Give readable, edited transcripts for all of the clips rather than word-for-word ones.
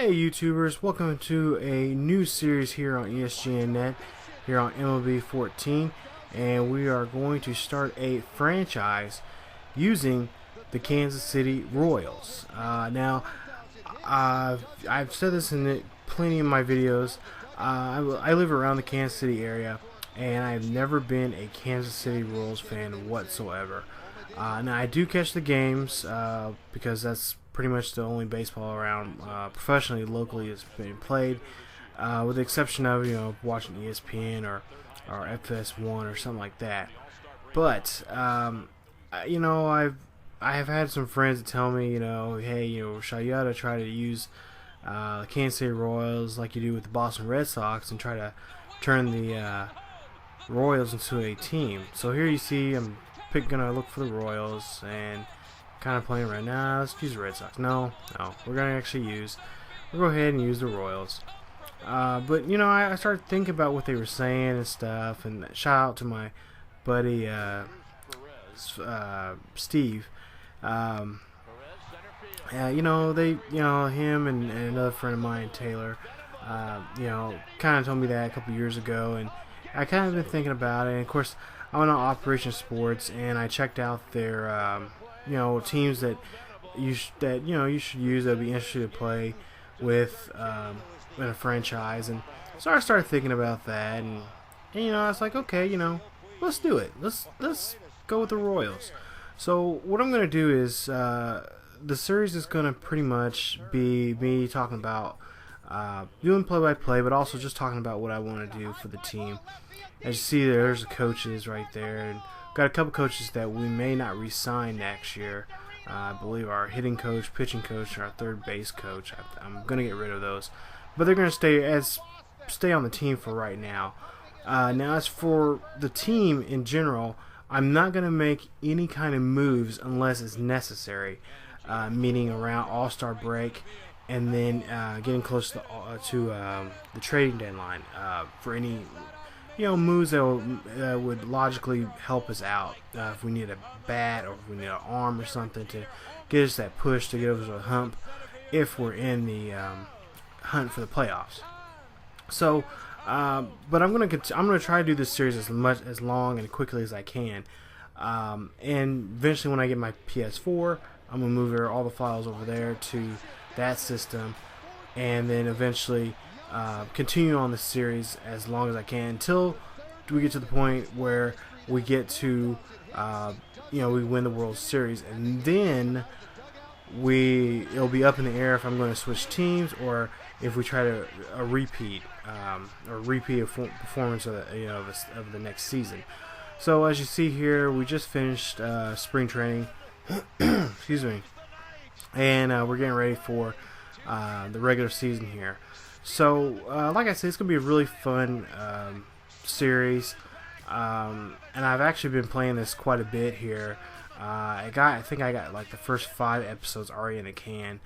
Hey YouTubers, welcome to a new series here on ESGNet, here on MLB 14, and we are going to start a franchise using the Kansas City Royals. Now, I've said this in plenty of my videos. I live around the Kansas City area, and I've never been a Kansas City Royals fan whatsoever. Now, I do catch the games because that's pretty much the only baseball around professionally, locally is being played, with the exception of watching ESPN or FS1 or something like that. But I have had some friends that tell me, hey, Rashad, you ought to try to use the Kansas City Royals like you do with the Boston Red Sox and try to turn the Royals into a team. So here you see I'm gonna look for the Royals and kind of playing right now. Let's use the Red Sox. No, we're gonna we'll go ahead and use the Royals. But I started thinking about what they were saying and stuff, and shout out to my buddy Steve. Him and another friend of mine, Taylor, kind of told me that a couple years ago, and I kind of been thinking about it. And of course, I went on Operation Sports and I checked out their teams that you should use that'd be interesting to play with in a franchise. And so I started thinking about that, and I was like, okay, let's do it. Let's go with the Royals. So what I'm gonna do is the series is gonna pretty much be me talking about doing play-by-play, but also just talking about what I want to do for the team. As you see, there's the coaches right there, and got a couple coaches that we may not re-sign next year. I believe our hitting coach, pitching coach, and our third base coach. I'm gonna get rid of those, but they're gonna stay on the team for right now. Now, as for the team in general, I'm not gonna make any kind of moves unless it's necessary, meaning around All-Star break, and then getting close to the trading deadline for any moves that would logically help us out. If we need a bat or if we need an arm or something to get us that push to get us a hump if we're in the hunt for the playoffs. So, but I'm gonna try to do this series as long and quickly as I can. And eventually, when I get my PS4, I'm gonna move all the files over there to that system, and then eventually continue on the series as long as I can until we get to the point where we get to we win the World Series, and then it'll be up in the air if I'm going to switch teams or if we try to repeat a performance of the next season. So as you see here, we just finished spring training. Excuse me. And we're getting ready for the regular season here. So, like I said, it's going to be a really fun series. And I've actually been playing this quite a bit here. I think I got like the first 5 episodes already in the can.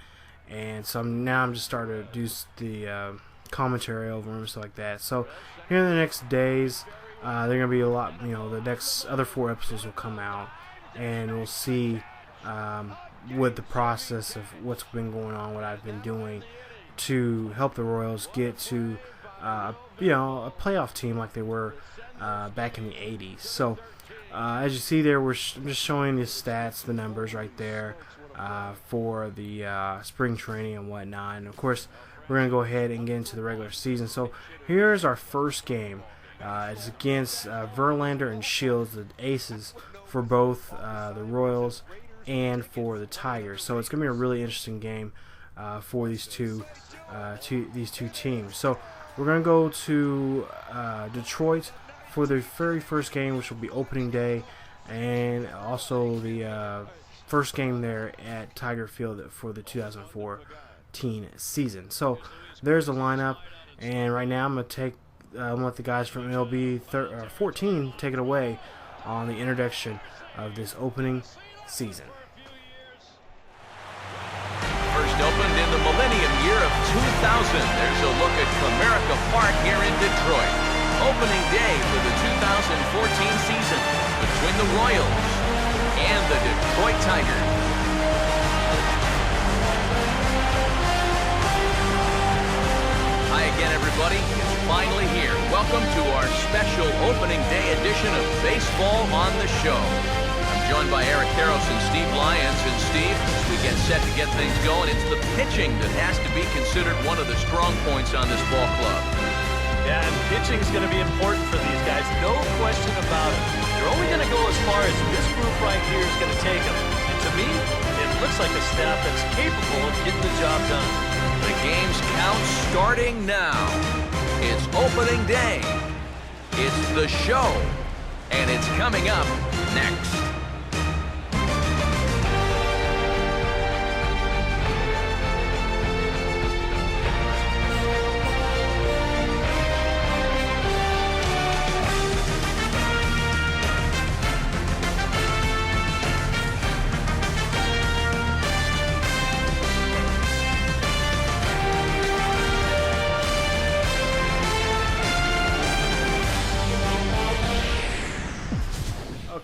And so I'm just starting to do the commentary over them and stuff like that. So, here in the next days, they're going to be a lot, the next other 4 episodes will come out. And we'll see what the process of what's been going on, what I've been doing to help the Royals get to a playoff team like they were back in the 80s. So as you see there, I'm just showing the stats, the numbers right there for the spring training and whatnot. And of course, we're going to go ahead and get into the regular season. So here's our first game. It's against Verlander and Shields, the aces for both the Royals and for the Tigers. So it's going to be a really interesting game for these two teams. So we're going to go to Detroit for the very first game, which will be opening day, and also the first game there at Tiger Field for the 2014 season. So there's the lineup, and right now I'm going to let the guys from MLB 14 take it away on the introduction of this opening season. First opened in the millennium year of 2000. There's a look at Comerica Park here in Detroit. Opening day for the 2014 season between the Royals and the Detroit Tigers. everybody. It's finally here. Welcome to our special opening day edition of Baseball on the Show. I'm joined by Eric Karros and Steve Lyons. And Steve, as we get set to get things going, it's the pitching that has to be considered one of the strong points on this ball club. Yeah, and pitching is going to be important for these guys, no question about it. They're only going to go as far as this group right here is going to take them. And to me, it looks like a staff that's capable of getting the job done. The game's count starting now. It's opening day. It's the show. And it's coming up next.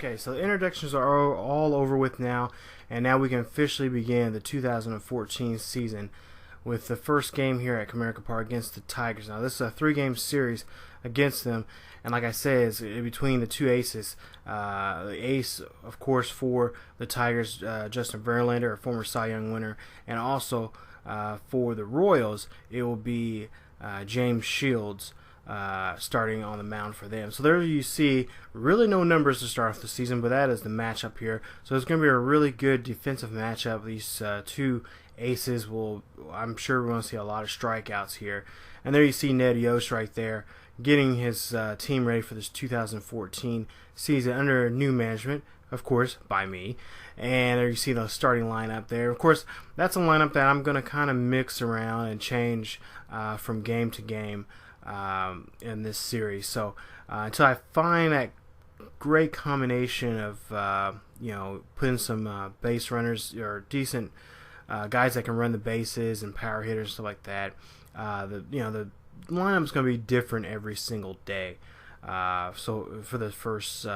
Okay, so the introductions are all over with now, and now we can officially begin the 2014 season with the first game here at Comerica Park against the Tigers. Now, this is a 3-game series against them, and like I said, it's between the two aces. The ace, of course, for the Tigers, Justin Verlander, a former Cy Young winner, and also for the Royals, it will be James Shields starting on the mound for them. So there you see really no numbers to start off the season, but that is the matchup here. So it's going to be a really good defensive matchup. These two aces I'm sure we're going to see a lot of strikeouts here. And there you see Ned Yost right there getting his team ready for this 2014 season under new management, of course, by me. And there you see the starting lineup there. Of course, that's a lineup that I'm going to kind of mix around and change from game to game in this series. So until I find that great combination of putting some base runners or decent guys that can run the bases and power hitters and stuff like that, the lineup's going to be different every single day. So for the first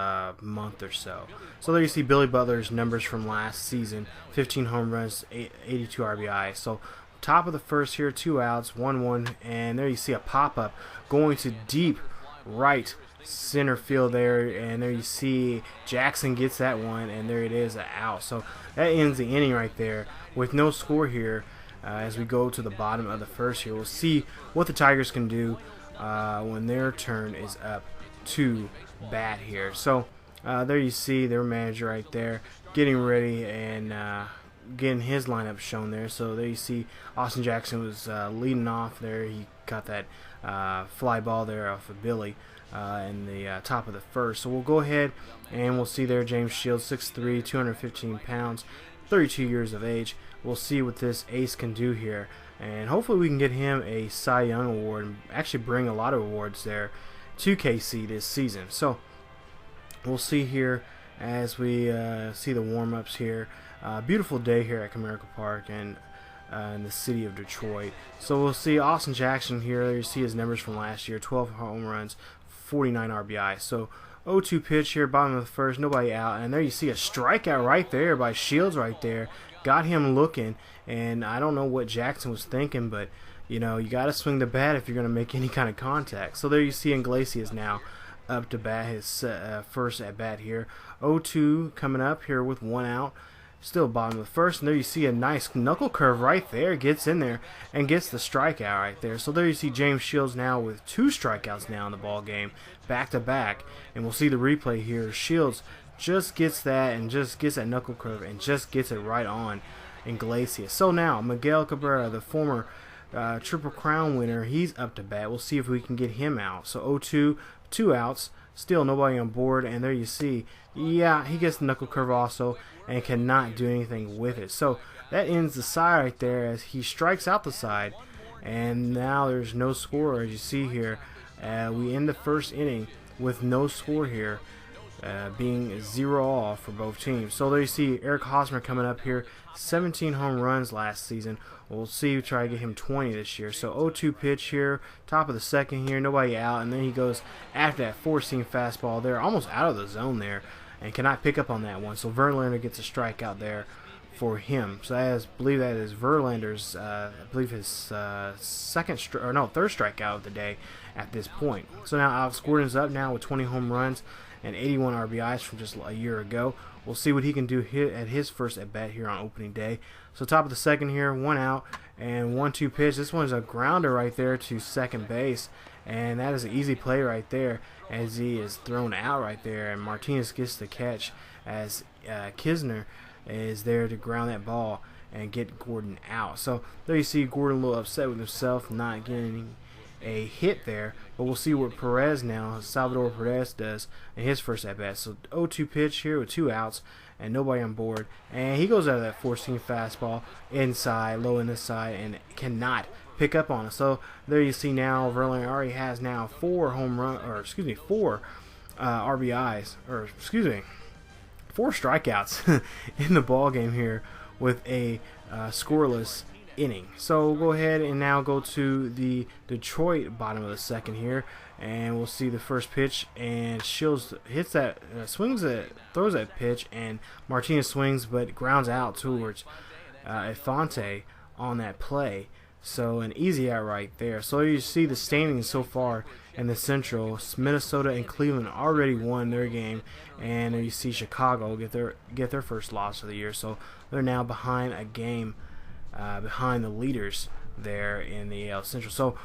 month or so. So there you see Billy Butler's numbers from last season: 15 home runs, 82 RBI. So top of the first here, 2 outs, 1-1, and there you see a pop-up going to deep right center field there, and there you see Jackson gets that one, and there it is, an out. So that ends the inning right there with no score here. As we go to the bottom of the first here, we'll see what the Tigers can do when their turn is up to bat here. So there you see their manager right there getting ready and getting his lineup shown there. So there you see Austin Jackson was leading off there. He got that fly ball there off of Billy in the top of the first. So we'll go ahead and we'll see there James Shields, 6'3", 215 pounds, 32 years of age. We'll see what this ace can do here, and hopefully we can get him a Cy Young award and actually bring a lot of awards there to KC this season. So we'll see here as we see the warm-ups here. Beautiful day here at Comerica Park and in the city of Detroit. So we'll see Austin Jackson here. There you see his numbers from last year: 12 home runs, 49 RBI. So 0-2 pitch here, bottom of the first, nobody out, and there you see a strikeout right there by Shields right there. Got him looking, and I don't know what Jackson was thinking, but you got to swing the bat if you're going to make any kind of contact. So there you see Iglesias now up to bat, his first at bat here. 0-2 coming up here with 1 out. Still bottom of the first, and there you see a nice knuckle curve right there. Gets in there and gets the strikeout right there. So there you see James Shields now with 2 strikeouts now in the ball game, back to back. And we'll see the replay here. Shields just gets that and just gets that knuckle curve and just gets it right on Iglesias. So now Miguel Cabrera, the former Triple Crown winner, he's up to bat. We'll see if we can get him out. So 0-2, 2 outs, still nobody on board, and there you see, yeah, he gets the knuckle curve also and cannot do anything with it. So that ends the side right there as he strikes out the side, and now there's no score. As you see here, we end the first inning with no score here, being 0-all for both teams. So there you see Eric Hosmer coming up here, 17 home runs last season. We'll see, try to get him 20 this year. So 0-2 pitch here, top of the second here, nobody out, and then he goes after that 4-seam fastball there, almost out of the zone there, and cannot pick up on that one. So Verlander gets a strikeout there for him. So I believe that is Verlander's, I believe his third strikeout of the day at this point. So now Alex Gordon's up now with 20 home runs and 81 RBIs from just a year ago. We'll see what he can do at his first at bat here on opening day. So top of the second here, 1 out and 1-2 pitch. This one's a grounder right there to second base, and that is an easy play right there as he is thrown out right there, and Martinez gets the catch as Kisner is there to ground that ball and get Gordon out. So there you see Gordon a little upset with himself not getting a hit there, but we'll see what Salvador Perez does in his first at bat. So 0-2 pitch here with 2 outs and nobody on board, and he goes out of that 4-seam fastball inside, low in the side, and cannot pick up on it. So there you see now Verlander already has now 4 strikeouts in the ball game here with a scoreless inning. So we'll go ahead and now go to the Detroit bottom of the second here, and we'll see the first pitch, and Shields hits that, throws that pitch, and Martinez swings but grounds out towards Infante on that play. So an easy out right there. So you see the standings so far in the Central. Minnesota and Cleveland already won their game, and you see Chicago get their first loss of the year. So they're now behind a game behind the leaders there in the AL Central. So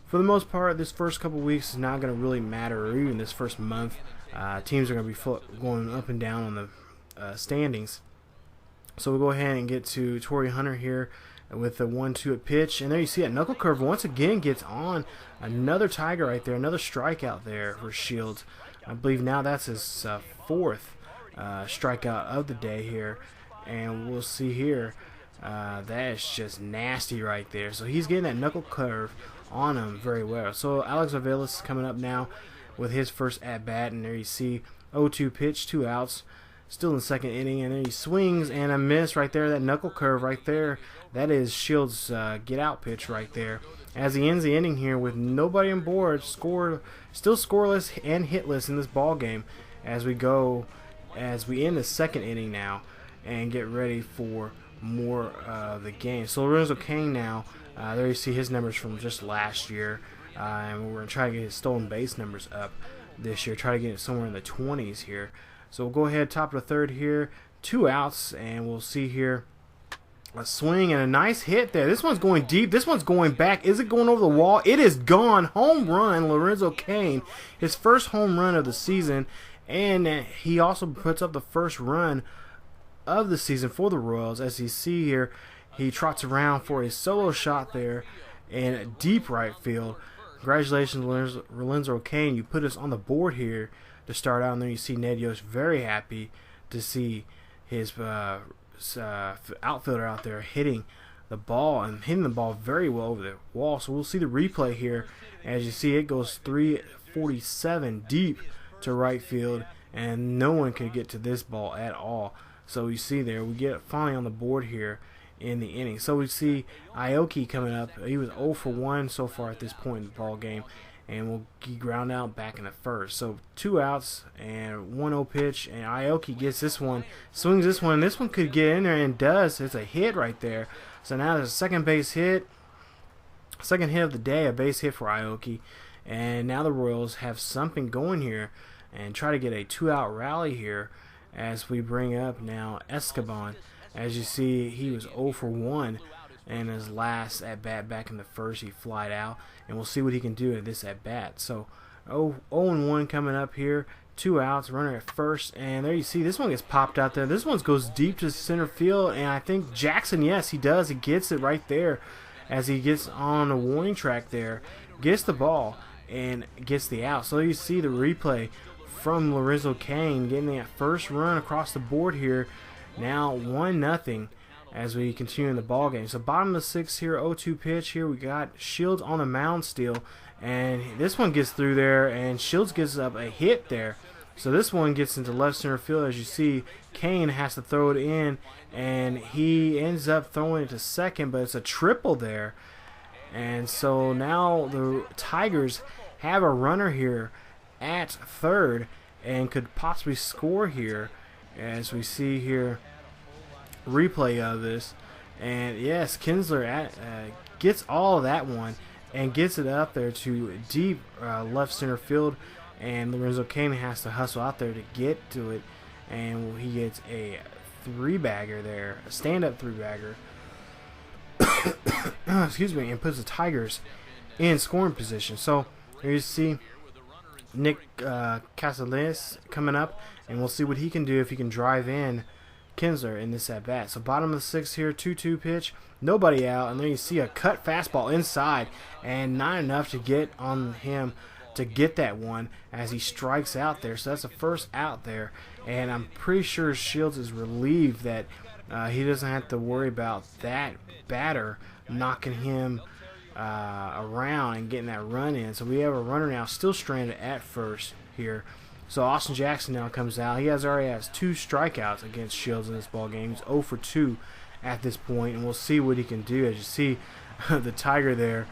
for the most part, this first couple weeks is not going to really matter, or even this first month. Teams are going to be going up and down on the standings. So we'll go ahead and get to Torrey Hunter here with the 1-2 pitch, and there you see a knuckle curve once again gets on another Tiger right there, another strikeout there for Shields. I believe now that's his 4th strikeout of the day here, and we'll see here that is just nasty right there. So he's getting that knuckle curve on him very well. So Alex Avelis is coming up now with his first at bat, and there you see 0-2 pitch, 2 outs. Still in the second inning, and then he swings and a miss right there. That knuckle curve right there, that is Shields' get out pitch right there. As he ends the inning here with nobody on board, still scoreless and hitless in this ball game. As we end the second inning now and get ready for more of the game. So Lorenzo Cain now, there you see his numbers from just last year, and we're going to try to get his stolen base numbers up this year. Try to get it somewhere in the 20s here. So we'll go ahead, top of the third here, 2 outs, and we'll see here a swing and a nice hit there. This one's going deep. This one's going back. Is it going over the wall? It is gone. Home run, Lorenzo Cain. His first home run of the season, and he also puts up the first run of the season for the Royals. As you see here, he trots around for a solo shot there in deep right field. Congratulations, Lorenzo Cain. You put us on the board here to start out, and then you see Ned Yost very happy to see his outfielder out there hitting the ball very well over the wall. So we'll see the replay here. As you see, it goes 347 deep to right field, and no one could get to this ball at all. So you see there, we get finally on the board here in the inning. So we see Aoki coming up. He was 0 for 1 so far at this point in the ball game, and will ground out back in the first. So 2 outs and 1-0 pitch, and Aoki gets this one, swings this one. This one could get in there, and does. It's a hit right there. So now there's a second hit of the day, a base hit for Aoki, and now the Royals have something going here and try to get a 2-out rally here as we bring up now Escobar. As you see, he was 0 for 1. And his last at bat back in the first, he flied out, and we'll see what he can do at this at bat. So 0-1 coming up here, 2 outs, runner at first, and there you see this one gets popped out there. This one goes deep to center field, and I think Jackson, yes, he does. He gets it right there as he gets on the warning track there, gets the ball and gets the out. So you see the replay from Lorenzo Cain getting that first run across the board here. Now 1-0. As we continue in the ball game. So bottom of the 6th here, 0-2 pitch here. We got Shields on the mound still, and this one gets through there, and Shields gets up a hit there. So this one gets into left center field. As you see, Cain has to throw it in, and he ends up throwing it to second, but it's a triple there. And so now the Tigers have a runner here at third and could possibly score here. As we see here, replay of this. And yes, Kinsler gets all of that one and gets it up there to deep left center field. And Lorenzo Cain has to hustle out there to get to it. And he gets a three-bagger there, a stand-up three-bagger. Excuse me, and puts the Tigers in scoring position. So here you see Nick Castellanes coming up, and we'll see what he can do if he can drive in Kinsler in this at-bat. So bottom of the sixth here, 2-2 pitch, nobody out, and then you see a cut fastball inside, and not enough to get on him to get that one as he strikes out there. So that's the first out there, and I'm pretty sure Shields is relieved that he doesn't have to worry about that batter knocking him around and getting that run in. So we have a runner now still stranded at first here. So Austin Jackson now comes out. He already has 2 strikeouts against Shields in this ball game. He's 0 for 2 at this point, and we'll see what he can do. As you see the Tiger there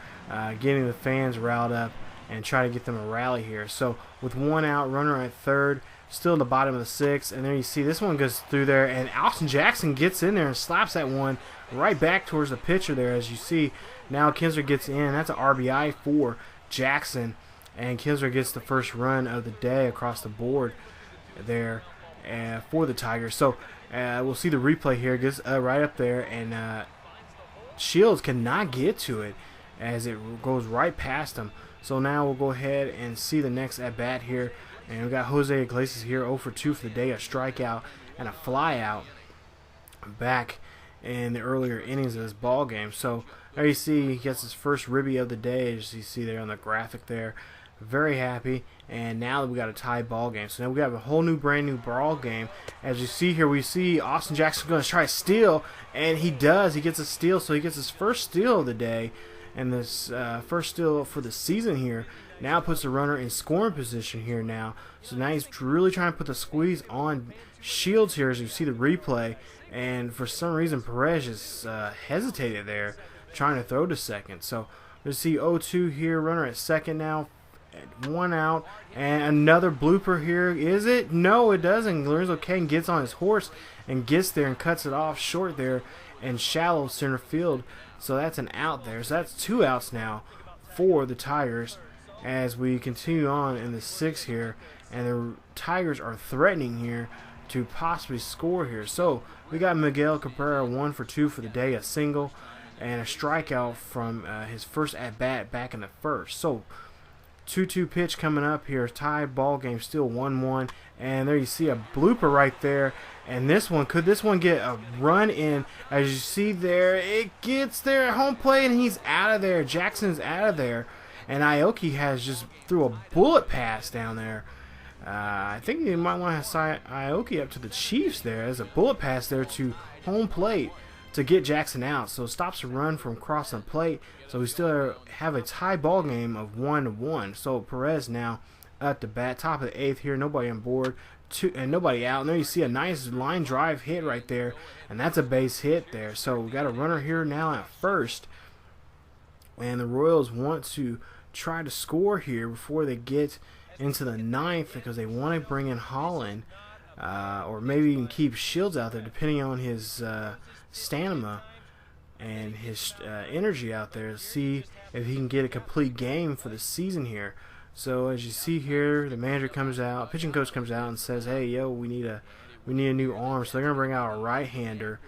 getting the fans riled up and try to get them a rally here. So with 1 out, runner at third, still in the bottom of the sixth, and there you see this one goes through there, and Austin Jackson gets in there and slaps that one right back towards the pitcher there. As you see, now Kinsler gets in. That's an RBI for Jackson, and Kinsler gets the first run of the day across the board there for the Tigers. So we'll see the replay here. Gets right up there, and Shields cannot get to it as it goes right past him. So now we'll go ahead and see the next at-bat here. And we got Jose Iglesias here, 0 for 2 for the day, a strikeout and a flyout back in the earlier innings of this ball game. So there you see he gets his first ribby of the day, as you see there on the graphic there. Very happy. And now we got a tie ball game. So now we got a whole new, brand new ball game. As you see here, we see Austin Jackson going to try to steal, and he does. He gets a steal, so he gets his first steal of the day. And this first steal for the season here now puts the runner in scoring position here now. So now he's really trying to put the squeeze on Shields here, as you see the replay. And for some reason, Perez just hesitated there, trying to throw to second. So we see 0-2 here, runner at second now, 1 out. And another blooper here. Is it? No, it doesn't. Lorenzo Cain gets on his horse and gets there and cuts it off short there in shallow center field. So that's an out there. So that's 2 outs now for the Tigers as we continue on in the 6th here. And the Tigers are threatening here to possibly score here. So we got Miguel Cabrera 1 for 2 for the day, a single and a strikeout from his first at-bat back in the first. So 2-2 pitch coming up here. Tie ball game, still 1-1. And there you see a blooper right there. And this one, could this one get a run in? As you see there, it gets there at home plate, and he's out of there. Jackson's out of there. And Aoki has just threw a bullet pass down there. I think you might want to sign Aoki up to the Chiefs there. There's a bullet pass there to home plate to get Jackson out. So it stops the run from crossing the plate. So we still have a tie ball game of 1-1. So Perez now at the bat, top of the 8th here, nobody on board. And nobody out. And there you see a nice line drive hit right there, and that's a base hit there. So we got a runner here now at first, and the Royals want to try to score here before they get into the 9th, because they want to bring in Holland, or maybe even keep Shields out there depending on his stamina and his energy out there, to see if he can get a complete game for the season here. So as you see here, the manager comes out, pitching coach comes out and says, "Hey, yo, we need a new arm." So they're gonna bring out a right-hander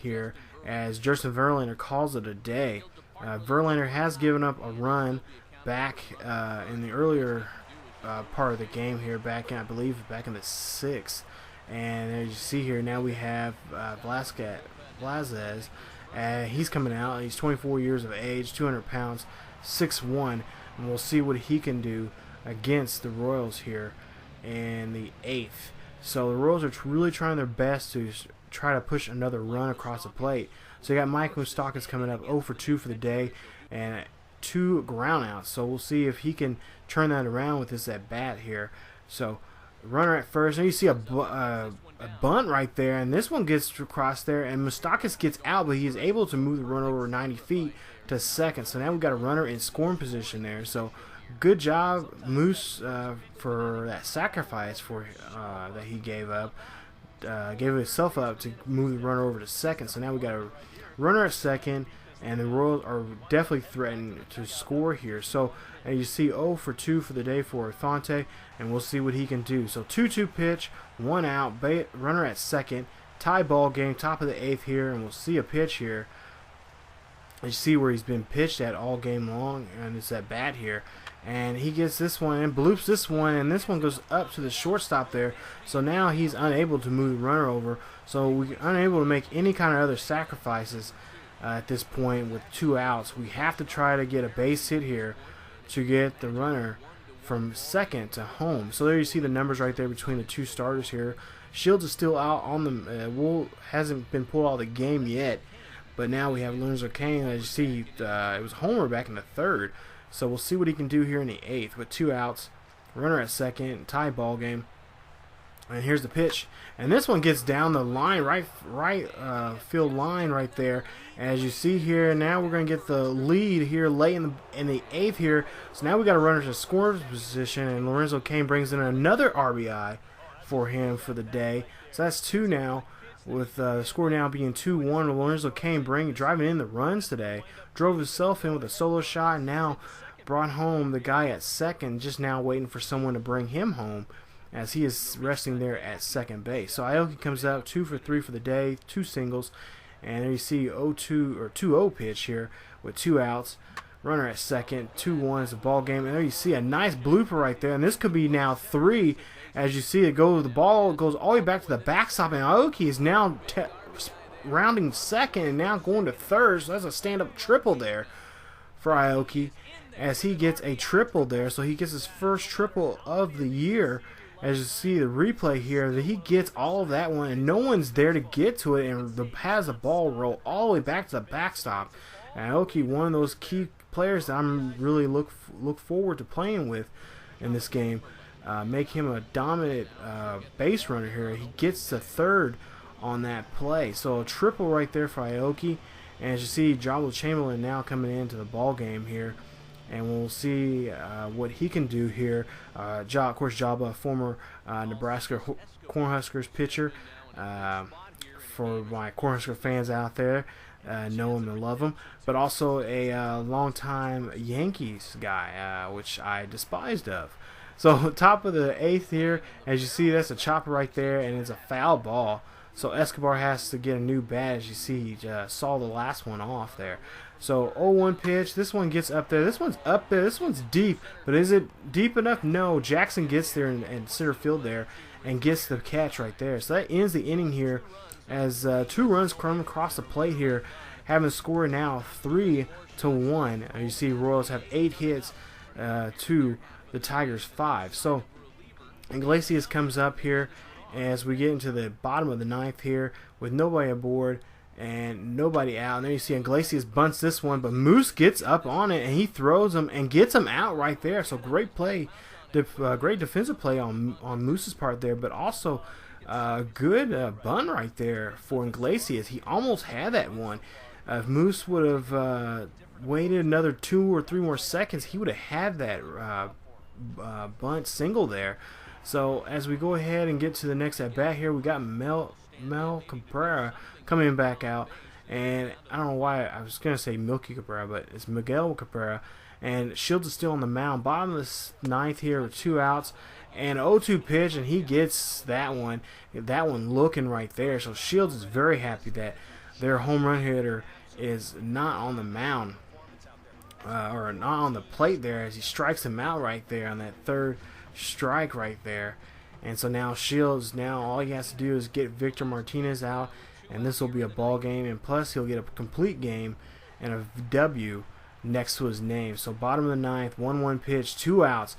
here, as Justin Verlander calls it a day. Verlander has given up a run back in the earlier part of the game here, back in, I believe, back in the 6th. And as you see here, now we have Blazes. He's coming out. He's 24 years of age, 200 pounds, 6'1". And we'll see what he can do against the Royals here in the 8th. So the Royals are really trying their best to try to push another run across the plate. So you got Mike Moustakas coming up 0 for 2 for the day and 2 groundouts. So we'll see if he can turn that around with this at bat here. So runner at first, and you see a bunt right there, and this one gets across there, and Moustakas gets out, but he is able to move the run over 90 feet to second. So now we've got a runner in scoring position there. So good job, Moose, for that sacrifice that he gave up. gave himself up to move the runner over to second. So now we got a runner at second, and the Royals are definitely threatening to score here. So you see 0 for 2 for the day for Fonte, and we'll see what he can do. So 2-2 pitch, 1 out, runner at second, tie ball game, top of the 8th here, and we'll see a pitch here. You see where he's been pitched at all game long, and it's at bat here. And he gets this one and bloops this one, and this one goes up to the shortstop there. So now he's unable to move the runner over. So we're unable to make any kind of other sacrifices at this point with 2 outs. We have to try to get a base hit here to get the runner from second to home. So there you see the numbers right there between the 2 starters here. Shields is still out on the hasn't been pulled out of the game yet. But now we have Lorenzo Cain. As you see, it was Homer back in the 3rd. So we'll see what he can do here in the 8th with 2 outs. Runner at second, tie ball game. And here's the pitch. And this one gets down the line, right field line right there. As you see here, now we're going to get the lead here late in the 8th here. So now we got a runner to score position, and Lorenzo Cain brings in another RBI for him for the day. So that's 2 now. With the score now being 2-1, Lorenzo Cain driving in the runs today. Drove himself in with a solo shot, and now brought home the guy at second, just now waiting for someone to bring him home as he is resting there at second base. So Aoki comes out 2 for 3 for the day, 2 singles, and there you see 2-0 pitch here with 2 outs. Runner at second, 2-1 is the ball game, and there you see a nice blooper right there, and this could be now 3. As you see it go, the ball goes all the way back to the backstop, and Aoki is now rounding second and now going to third. So that's a stand-up triple there for Aoki as he gets a triple there. So he gets his first triple of the year. As you see the replay here, that he gets all of that one, and no one's there to get to it, and has the ball roll all the way back to the backstop. And Aoki, one of those key players that I'm really look forward to playing with in this game. Make him a dominant base runner here. He gets to third on that play. So a triple right there for Aoki. And as you see, Jabba Chamberlain now coming into the ball game here. And we'll see what he can do here. Of course, Jabba, a former Nebraska Cornhuskers pitcher. For my Cornhusker fans out there, know him and love him. But also a longtime Yankees guy, which I despised of. So top of the 8th here, as you see, that's a chopper right there, and it's a foul ball. So Escobar has to get a new bat. As you see, he saw the last one off there. So 0-1 pitch. This one gets up there. This one's up there. This one's deep. But is it deep enough? No. Jackson gets there in center field there and gets the catch right there. So that ends the inning here as 2 runs come across the plate here, having scored now 3-1. You see Royals have 8 hits to the Tigers 5. So Iglesias comes up here as we get into the bottom of the 9th here with nobody aboard and nobody out. And there you see Iglesias bunts this one, but Moose gets up on it and he throws him and gets him out right there. So great play, great defensive play on Moose's part there, but also good bunt right there for Iglesias. He almost had that one. If Moose would have waited another 2 or 3 more seconds, he would have had that bunt single there. So as we go ahead and get to the next at bat here, we got Mel Cabrera coming back out, and I don't know why I was gonna say Milky Cabrera, but it's Miguel Cabrera. And Shields is still on the mound, bottom of the 9th here with 2 outs and 0-2 pitch, and he gets that one looking right there. So Shields is very happy that their home run hitter is not on the mound. Or not on the plate there, as he strikes him out right there on that 3rd strike right there. And so now Shields, all he has to do is get Victor Martinez out, and this will be a ball game, and plus he'll get a complete game and a W next to his name. So bottom of the 9th, 1-1 pitch, 2 outs.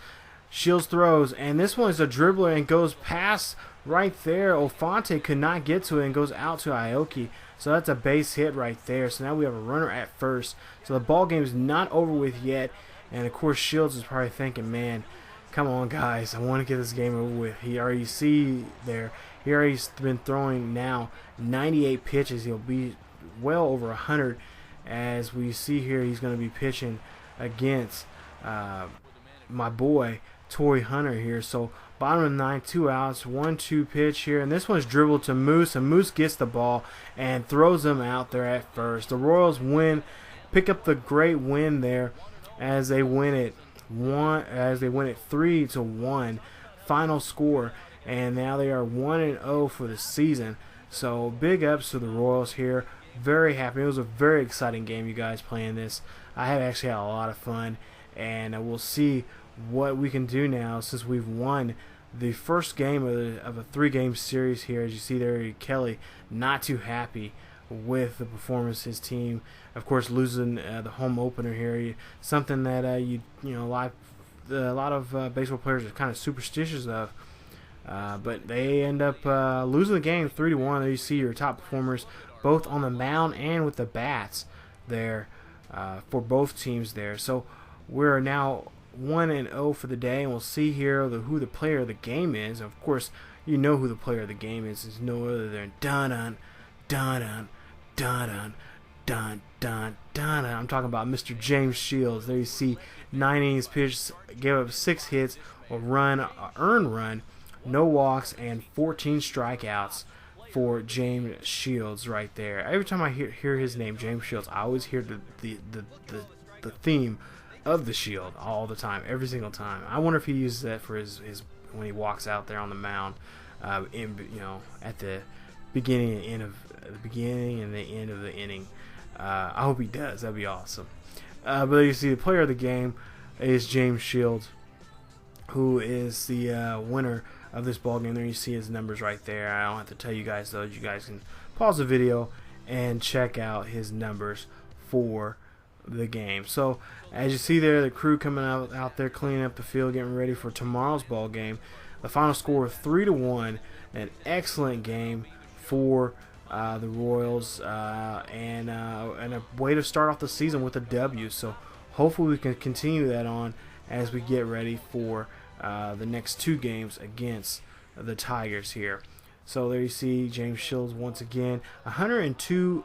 Shields throws, and this one is a dribbler and goes past right there. Ofante could not get to it and goes out to Aoki. So that's a base hit right there. So now we have a runner at first. So the ball game is not over with yet. And of course Shields is probably thinking, man, come on guys, I want to get this game over with. He already see there. He already's been throwing now 98 pitches. He'll be well over 100. As we see here, he's going to be pitching against my boy Torrey Hunter here. So Bottom of the ninth, 2 outs, 1-2 pitch here, and this one's dribbled to Moose, and Moose gets the ball and throws them out there at first. The Royals pick up the great win there as they win it 3-1 final score, and now they are 1-0 for the season. So big ups to the Royals here. Very happy. It was a very exciting game, you guys, playing this. I have actually had a lot of fun, and we'll see what we can do now since we've won the first game of a 3-game series here. As you see there, Kelly not too happy with the performance of his team. Of course, losing the home opener here, something that a lot of baseball players are kind of superstitious of. But they end up losing the game 3-1. There you see your top performers both on the mound and with the bats there for both teams there. So we're now 1-0 for the day, and we'll see here who the player of the game is. Of course, you know who the player of the game is. It's no other than dun dun dun dun dun dun. I'm talking about Mr. James Shields. There you see 9 innings pitched, gave up 6 hits, a earned run, no walks, and 14 strikeouts for James Shields right there. Every time I hear his name, James Shields, I always hear the theme of the Shield all the time, every single time. I wonder if he uses that for his when he walks out there on the mound, at the beginning and end of the inning. I hope he does. That'd be awesome. But you see, the player of the game is James Shields, who is the winner of this ball game. There you see his numbers right there. I don't have to tell you guys those. You guys can pause the video and check out his numbers for the game. So as you see there, the crew coming out there cleaning up the field, getting ready for tomorrow's ball game. The final score of 3-1. An excellent game for the Royals, and a way to start off the season with a W. So hopefully we can continue that on as we get ready for the next 2 games against the Tigers here. So there you see James Shields once again, 102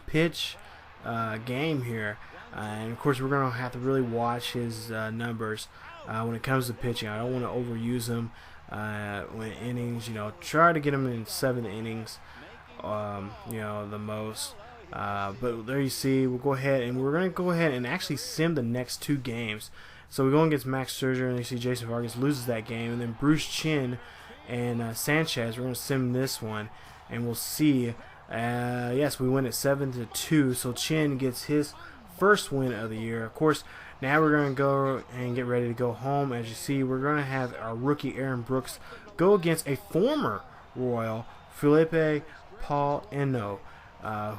pitch game here, and of course we're going to have to really watch his numbers when it comes to pitching. I don't want to overuse him when innings, try to get him in 7 innings, the most. But there you see, we're going to go ahead and actually sim the next 2 games. So we're going against Max Scherzer, and you see Jason Vargas loses that game, and then Bruce Chin and Sanchez, we're going to sim this one, and we'll see. Yes, we win at 7-2, so Chin gets his first win of the year. Of course, now we're going to go and get ready to go home. As you see, we're going to have our rookie Aaron Brooks go against a former Royal, Felipe Paulino,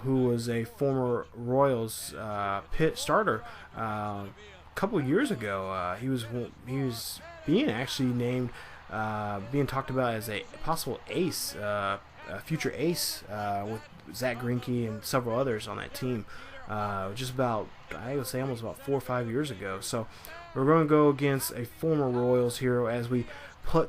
who was a former Royals pit starter a couple years ago. He was being actually named, being talked about as a possible ace, a future ace, with Zach Greinke and several others on that team. Just about, I would say, almost about 4 or 5 years ago. So we're going to go against a former Royals hero as we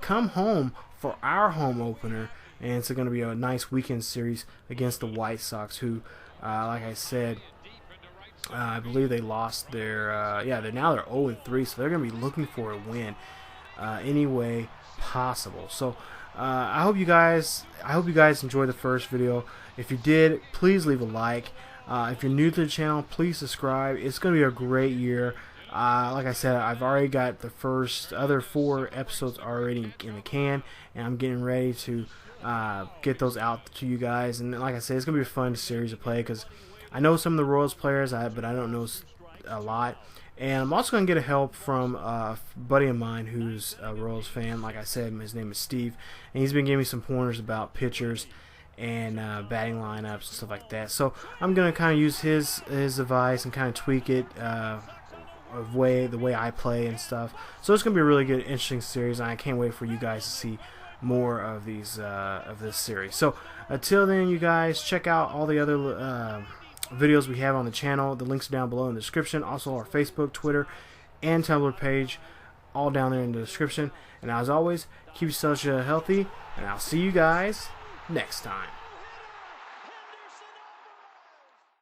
come home for our home opener, and it's going to be a nice weekend series against the White Sox, who, like I said, I believe they lost their they're 0-3, so they're going to be looking for a win any way possible. So I hope you guys enjoyed the first video. If you did, please leave a like. If you're new to the channel, please subscribe. It's going to be a great year. Like I said, I've already got the other 4 episodes already in the can, and I'm getting ready to get those out to you guys. And like I said, it's going to be a fun series to play because I know some of the Royals players, but I don't know a lot. And I'm also going to get help from a buddy of mine who's a Royals fan. Like I said, his name is Steve, and he's been giving me some pointers about pitchers and batting lineups and stuff like that. So I'm going to kind of use his advice and kind of tweak it the way I play and stuff. So it's going to be a really good, interesting series, and I can't wait for you guys to see more of these of this series. So until then, you guys, check out all the other videos we have on the channel. The links are down below in the description. Also our Facebook, Twitter, and Tumblr page, all down there in the description. And as always, keep yourselves healthy, and I'll see you guys next time.